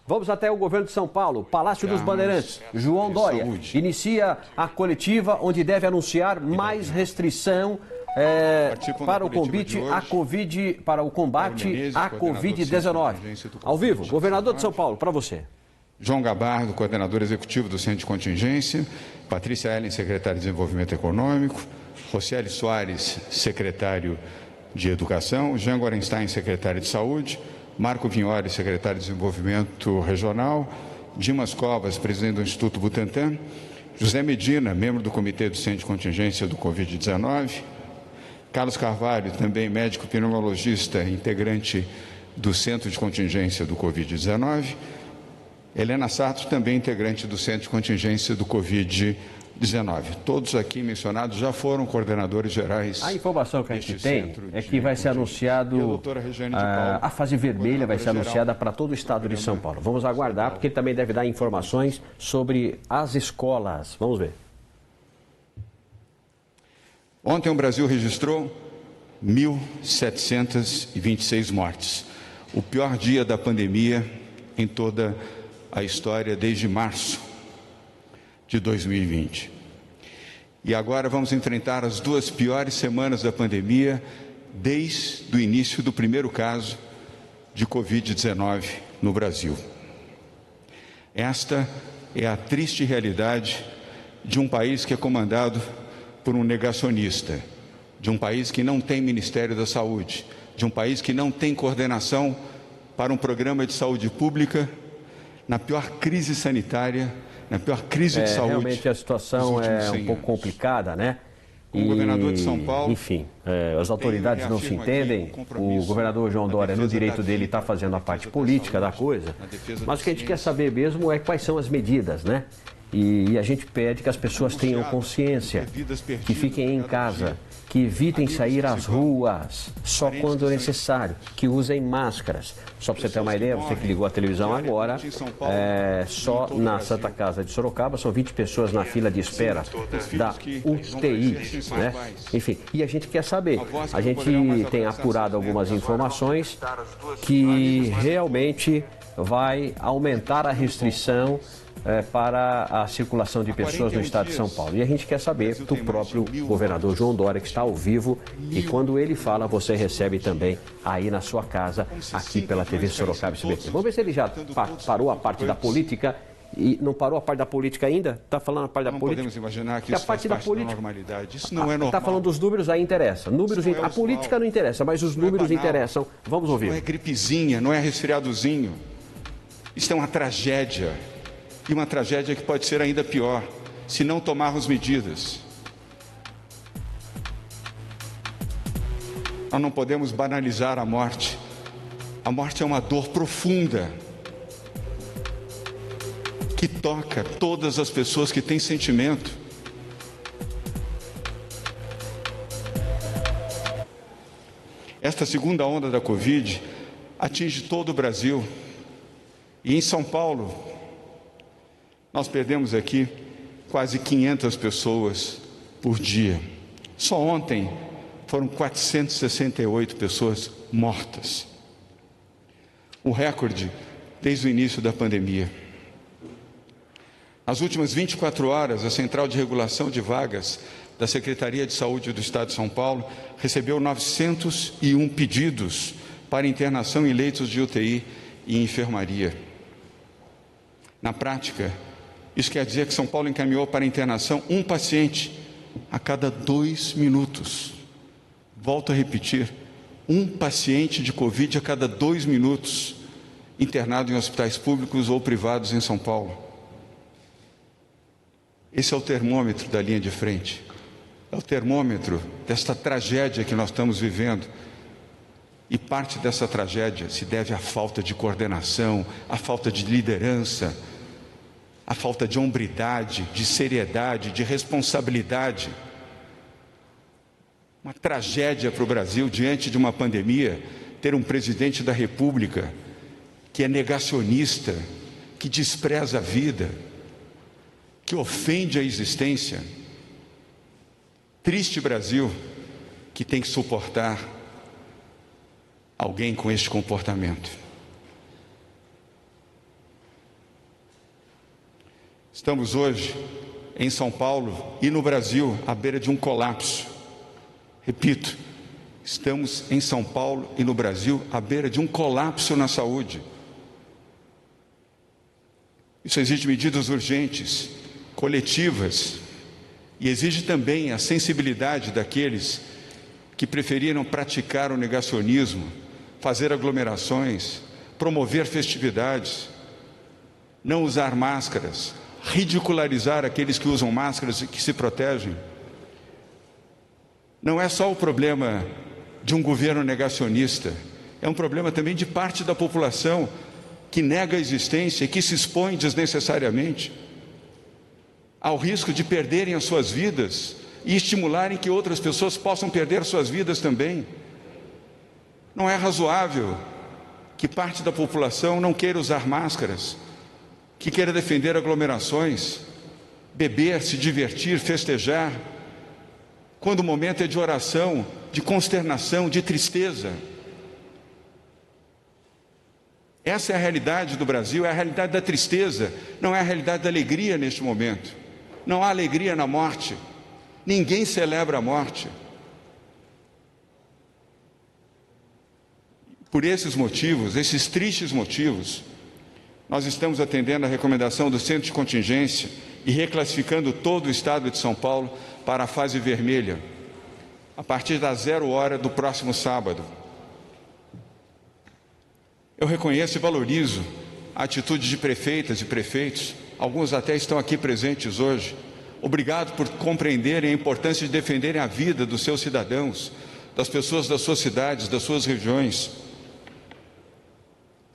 Vamos até o governo de São Paulo, Palácio dos Bandeirantes. João Dória inicia a coletiva onde deve anunciar mais restrição para o combate à Covid-19. Ao vivo, governador de São Paulo, para você. João Gabardo, coordenador executivo do Centro de Contingência, Patrícia Ellen, secretária de Desenvolvimento Econômico, Rocieli Soares, secretário de Educação, Jean Gorenstein, secretário de Saúde, Marco Vignori, secretário de Desenvolvimento Regional, Dimas Covas, presidente do Instituto Butantan, José Medina, membro do Comitê do Centro de Contingência do Covid-19, Carlos Carvalho, também médico pneumologista, integrante do Centro de Contingência do Covid-19, Helena Sato, também integrante do Centro de Contingência do Covid-19. Todos aqui mencionados já foram coordenadores gerais. A informação que a gente tem é que vai ser anunciado, a fase vermelha vai ser anunciada para todo o estado de São Paulo. Vamos aguardar, porque ele também deve dar informações sobre as escolas. Vamos ver. Ontem o Brasil registrou 1.726 mortes. O pior dia da pandemia em toda a história desde março de 2020. E agora vamos enfrentar as duas piores semanas da pandemia desde o início do primeiro caso de Covid-19 no Brasil. Esta é a triste realidade de um país que é comandado por um negacionista, de um país que não tem Ministério da Saúde, de um país que não tem coordenação para um programa de saúde pública na pior crise sanitária, na pior crise de saúde. Realmente a situação é um pouco complicada, né? O governador de São Paulo, enfim, as autoridades não se entendem. O governador João Dória, no direito dele, está fazendo a parte política da coisa. Mas o que a gente quer saber mesmo é quais são as medidas, né? E a gente pede que as pessoas tenham consciência, que fiquem em casa, que evitem sair às ruas só quando necessário, que usem máscaras. Só para você ter uma ideia, você que ligou a televisão agora, só na Santa Casa de Sorocaba são 20 pessoas na fila de espera da UTI, né? Enfim, e a gente quer saber, a gente tem apurado algumas informações que realmente vai aumentar a restrição para a circulação de pessoas no estado de São Paulo. E a gente quer saber do próprio governador João Dória, que está ao vivo, e quando ele fala, você recebe também aí na sua casa, aqui pela TV Sorocaba SBT. Vamos ver se ele já parou a parte da política. E não parou a parte da política ainda? Está falando a parte da política? Não podemos imaginar que isso faz parte da normalidade. Isso não é normal. Está falando dos números, aí interessa. A política não interessa, mas os números interessam. Vamos ouvir. Não é gripezinha, não é resfriadozinho. Isso é uma tragédia. E uma tragédia que pode ser ainda pior, se não tomarmos medidas. Nós não podemos banalizar a morte. A morte é uma dor profunda, que toca todas as pessoas que têm sentimento. Esta segunda onda da Covid atinge todo o Brasil. E em São Paulo, nós perdemos aqui quase 500 pessoas por dia. Só ontem foram 468 pessoas mortas. O recorde desde o início da pandemia. Nas últimas 24 horas, a Central de Regulação de Vagas da Secretaria de Saúde do Estado de São Paulo recebeu 901 pedidos para internação em leitos de UTI e enfermaria. Na prática, isso quer dizer que São Paulo encaminhou para internação um paciente a cada 2 minutos. Volto a repetir, um paciente de Covid a cada 2 minutos internado em hospitais públicos ou privados em São Paulo. Esse é o termômetro da linha de frente. É o termômetro desta tragédia que nós estamos vivendo. E parte dessa tragédia se deve à falta de coordenação, à falta de liderança, a falta de hombridade, de seriedade, de responsabilidade. Uma tragédia para o Brasil, diante de uma pandemia, ter um presidente da República que é negacionista, que despreza a vida, que ofende a existência. Triste Brasil que tem que suportar alguém com este comportamento. Estamos hoje em São Paulo e no Brasil à beira de um colapso. Repito, estamos em São Paulo e no Brasil à beira de um colapso na saúde. Isso exige medidas urgentes, coletivas, e exige também a sensibilidade daqueles que preferiram praticar o negacionismo, fazer aglomerações, promover festividades, não usar máscaras, ridicularizar aqueles que usam máscaras e que se protegem. Não é só o problema de um governo negacionista, é um problema também de parte da população que nega a existência e que se expõe desnecessariamente ao risco de perderem as suas vidas e estimularem que outras pessoas possam perder suas vidas também. Não é razoável que parte da população não queira usar máscaras, que queira defender aglomerações, beber, se divertir, festejar, quando o momento é de oração, de consternação, de tristeza. Essa é a realidade do Brasil, é a realidade da tristeza, não é a realidade da alegria neste momento. Não há alegria na morte, ninguém celebra a morte. Por esses motivos, esses tristes motivos, nós estamos atendendo a recomendação do Centro de Contingência e reclassificando todo o estado de São Paulo para a fase vermelha, a partir das 0 hora do próximo sábado. Eu reconheço e valorizo a atitude de prefeitas e prefeitos, alguns até estão aqui presentes hoje. Obrigado por compreenderem a importância de defenderem a vida dos seus cidadãos, das pessoas das suas cidades, das suas regiões.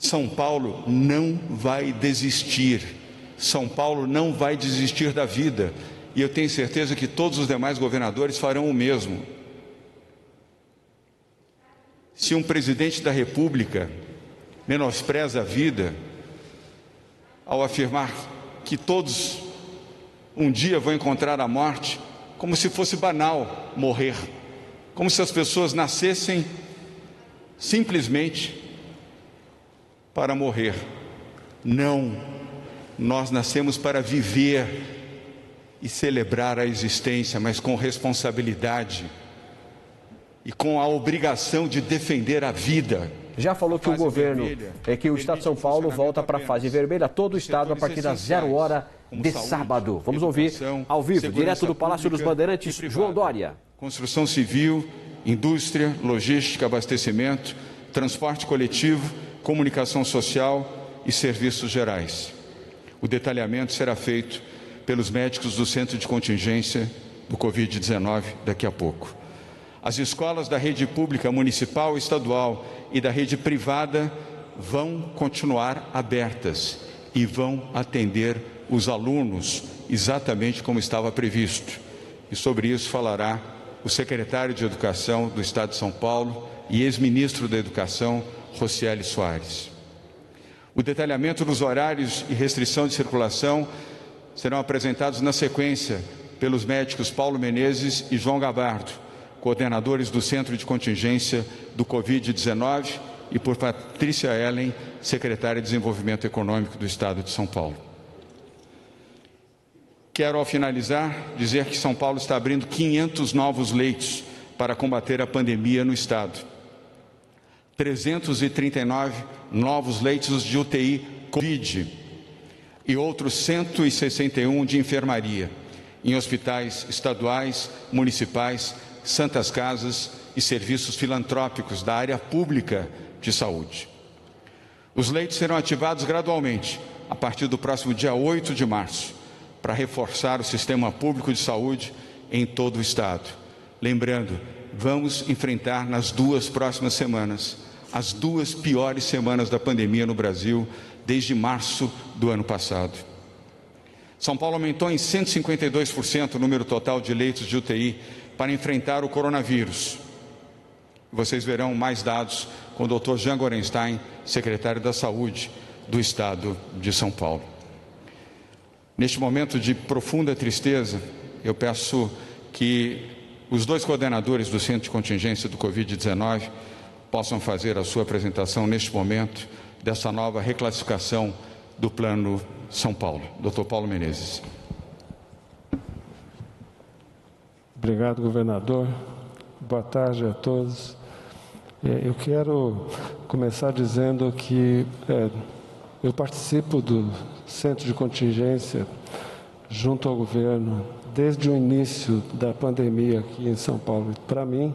São Paulo não vai desistir, São Paulo não vai desistir da vida, e eu tenho certeza que todos os demais governadores farão o mesmo. Se um presidente da República menospreza a vida ao afirmar que todos um dia vão encontrar a morte, como se fosse banal morrer, como se as pessoas nascessem simplesmente para morrer. Não, nós nascemos para viver e celebrar a existência, mas com responsabilidade e com a obrigação de defender a vida. Já falou que o governo, que o estado de São Paulo volta para a fase vermelha, todo o estado a partir das 0 hora de sábado. Vamos ouvir ao vivo, direto do Palácio dos Bandeirantes, João Dória. Construção civil, indústria, logística, abastecimento, transporte coletivo, comunicação social e serviços gerais. O detalhamento será feito pelos médicos do Centro de Contingência do Covid-19 daqui a pouco. As escolas da rede pública municipal, estadual e da rede privada vão continuar abertas e vão atender os alunos exatamente como estava previsto. E sobre isso falará o secretário de Educação do Estado de São Paulo e ex-ministro da Educação, Rocieli Soares. O detalhamento dos horários e restrição de circulação serão apresentados na sequência pelos médicos Paulo Menezes e João Gabardo, coordenadores do Centro de Contingência do Covid-19, e por Patrícia Ellen, secretária de Desenvolvimento Econômico do Estado de São Paulo. Quero, ao finalizar, dizer que São Paulo está abrindo 500 novos leitos para combater a pandemia no Estado. 339 novos leitos de UTI Covid e outros 161 de enfermaria em hospitais estaduais, municipais, santas casas e serviços filantrópicos da área pública de saúde. Os leitos serão ativados gradualmente a partir do próximo dia 8 de março, para reforçar o sistema público de saúde em todo o Estado. Lembrando, vamos enfrentar nas 2 próximas semanas as 2 piores semanas da pandemia no Brasil desde março do ano passado. São Paulo aumentou em 152% o número total de leitos de UTI para enfrentar o coronavírus. Vocês verão mais dados com o Dr. Jean Gorenstein, secretário da Saúde do Estado de São Paulo. Neste momento de profunda tristeza, eu peço que os 2 coordenadores do Centro de Contingência do Covid-19 possam fazer a sua apresentação neste momento dessa nova reclassificação do Plano São Paulo. Dr. Paulo Menezes. Obrigado, governador. Boa tarde a todos. Eu quero começar dizendo que eu participo do Centro de Contingência junto ao governo desde o início da pandemia aqui em São Paulo. Para mim,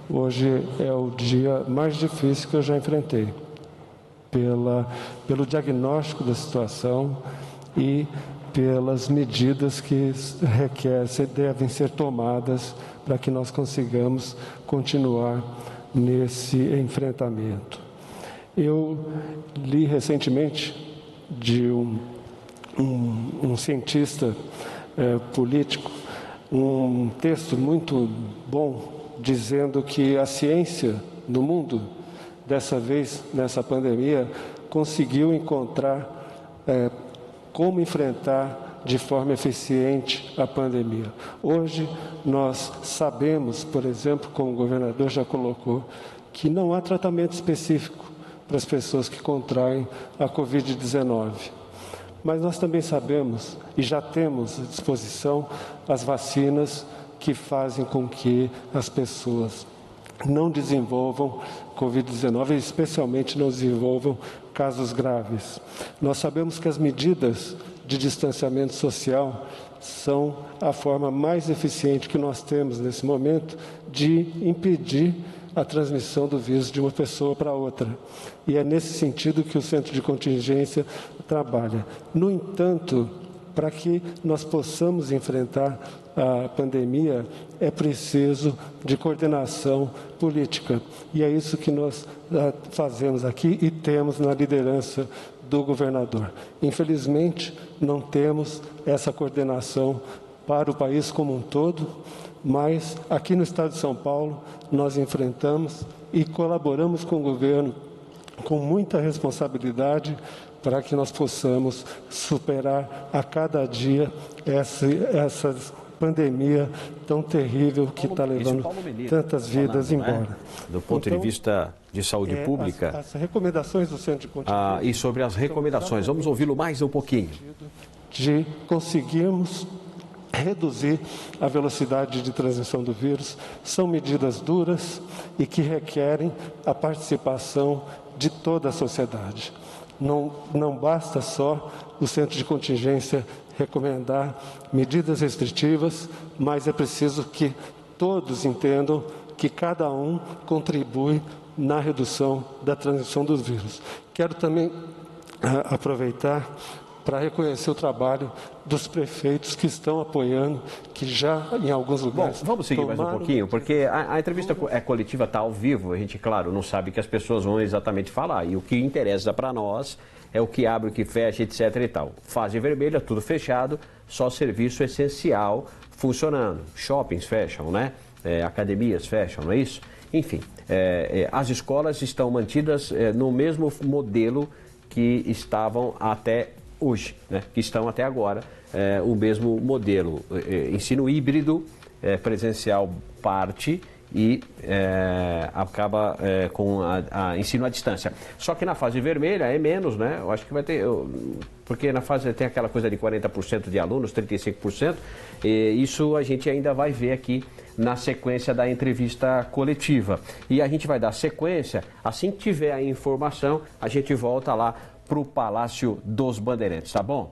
hoje é o dia mais difícil que eu já enfrentei, pelo diagnóstico da situação e pelas medidas que devem ser tomadas para que nós consigamos continuar nesse enfrentamento. Eu li recentemente de um cientista político um texto muito bom dizendo que a ciência no mundo, dessa vez nessa pandemia, conseguiu encontrar como enfrentar de forma eficiente a pandemia. Hoje, nós sabemos, por exemplo, como o governador já colocou, que não há tratamento específico para as pessoas que contraem a Covid-19. Mas nós também sabemos, e já temos à disposição, as vacinas que fazem com que as pessoas não desenvolvam Covid-19, especialmente não desenvolvam casos graves. Nós sabemos que as medidas de distanciamento social são a forma mais eficiente que nós temos nesse momento de impedir a transmissão do vírus de uma pessoa para outra. E é nesse sentido que o Centro de Contingência trabalha. No entanto, para que nós possamos enfrentar a pandemia, é preciso de coordenação política. E é isso que nós fazemos aqui e temos na liderança do governador. Infelizmente, não temos essa coordenação para o país como um todo, mas aqui no estado de São Paulo nós enfrentamos e colaboramos com o governo com muita responsabilidade para que nós possamos superar a cada dia essa pandemia tão terrível que está levando tantas vidas embora. Né? Do ponto de vista de saúde pública. As recomendações do Centro de Contingência. E sobre as recomendações, vamos ouvi-lo mais um pouquinho. De conseguirmos reduzir a velocidade de transmissão do vírus. São medidas duras e que requerem a participação de toda a sociedade. Não basta só o Centro de Contingência recomendar medidas restritivas, mas é preciso que todos entendam que cada um contribui na redução da transmissão dos vírus. Quero também aproveitar para reconhecer o trabalho dos prefeitos que estão apoiando, que já em alguns lugares... Bom, vamos seguir mais um pouquinho, porque a entrevista coletiva está ao vivo, a gente, claro, não sabe o que as pessoas vão exatamente falar, e o que interessa para nós é o que abre, o que fecha, etc. e tal. Fase vermelha, tudo fechado, só serviço essencial funcionando. Shoppings fecham, né? Academias fecham, não é isso? Enfim, as escolas estão mantidas no mesmo modelo que estavam até hoje, né? Que estão até agora, o mesmo modelo. Ensino híbrido, presencial parte e acaba com a ensino à distância. Só que na fase vermelha é menos, né? Eu acho que vai ter... Porque na fase tem aquela coisa de 40% de alunos, 35%, e isso a gente ainda vai ver aqui na sequência da entrevista coletiva. E a gente vai dar sequência, assim que tiver a informação, a gente volta lá para o Palácio dos Bandeirantes, tá bom?